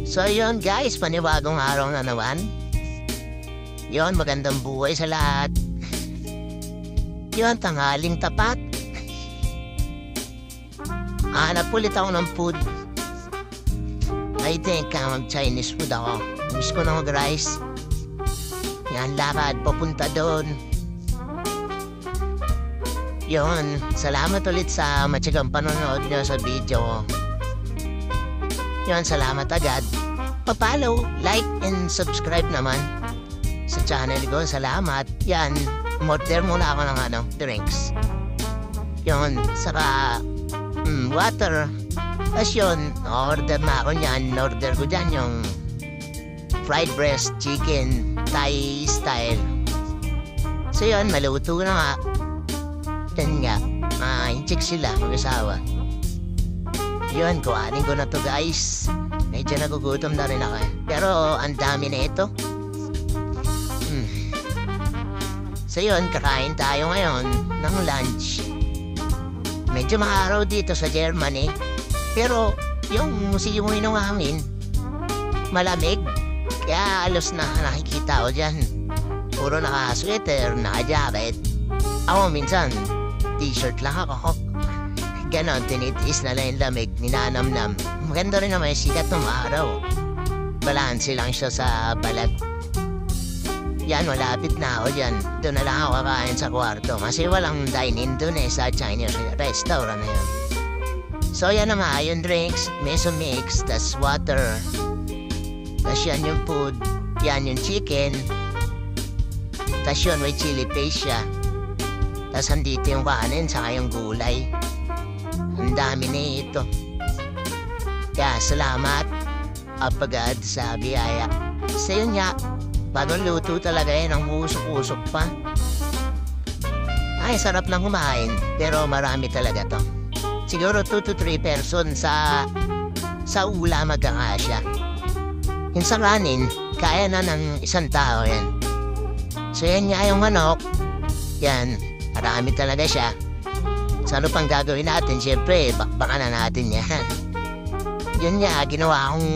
So yun guys, panibagong araw na naman. Yun, magandang buhay sa lahat. Yun, tanghaling tapat. Hanap ulit ako ng food. I think Chinese food ako. Miss ko na mag-rice. Yan, lakad, papunta doon. Yun, salamat ulit sa matyagang panonood nyo sa video ko. Yun, salamat agad. Pa-follow, like, and subscribe naman sa channel ko. Salamat. Yan, order muna ako ng drinks. Yun, saka water. Tapos yun, order na ako niyan. Order ko dyan yung fried breast chicken Thai style. So yun, maluto na nga. Yan nga, inchik sila, mag-asawa. Yun, kuhanin ko na to guys. Medyo nagugutom na rin ako eh. Pero ang dami na ito. So yun, kakain tayo ngayon ng lunch. Medyo maaraw dito sa Germany. Pero yung simoy ng hangin, malamig. Kaya alos na nakikita ko dyan. Puro naka-sweater, naka-jacket. Ako minsan, t-shirt lang ako. Ganon, tinitiis na lang yung lamig, ninanamnam. Maganda rin naman yung sikat ng araw. Balanse lang siya sa balat. Yan, malapit na ako dyan. Doon na lang ako kakain sa kwarto. Kasi walang dine-in doon sa Chinese restaurant na yun. So yan naman, yung drinks, meso mix, tas water. Tas yan yung food, yan yung chicken. Tas yun, may chili paste siya. Tas andito yung kanin, saka yung gulay. Ang dami na ito. Kaya salamat apagad sa biyaya. So yun nga, bagong luto talaga yan, ang usok-usok pa. Ay, sarap lang kumain, pero marami talaga to. Siguro 2 to 3 person sa ula magkakasya. Yung sa kanin, kaya na ng isang tao yan. So yan nga yung manok. Yan, marami talaga siya. So ano pang gagawin natin? Siyempre, bakbakan na natin yan. Yun nga, ginawa kong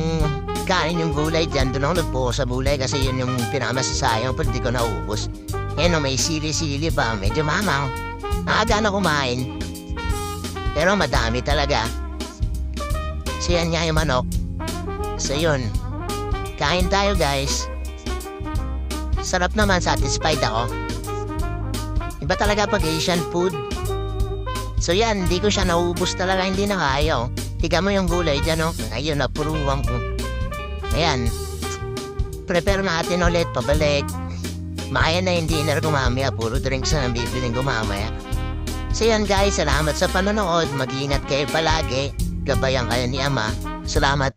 kanin yung gulay dyan. Doon ako nagpo sa gulay kasi yun yung pinakamasasayang pero di ko naubos. Yan o, may sili-sili pa. Medyo mamaw. Naaga na kumain. Pero madami talaga. So yan nga yung manok. So yun. Kain tayo guys. Sarap naman, satisfied ako. Iba talaga pag Asian food. So yan, hindi ko siya naubos talaga, hindi na kaya. Tiga mo yung gulay dyan, ayun, napuruan ko. Ayan. Prepare natin ulit, pabalik. Makaya na yung dinner ko mamaya, puro drinks na bibiling ko mamaya. So yan guys, salamat sa panonood. Mag-iingat kayo palagi. Gabayan kayo ni Ama. Salamat.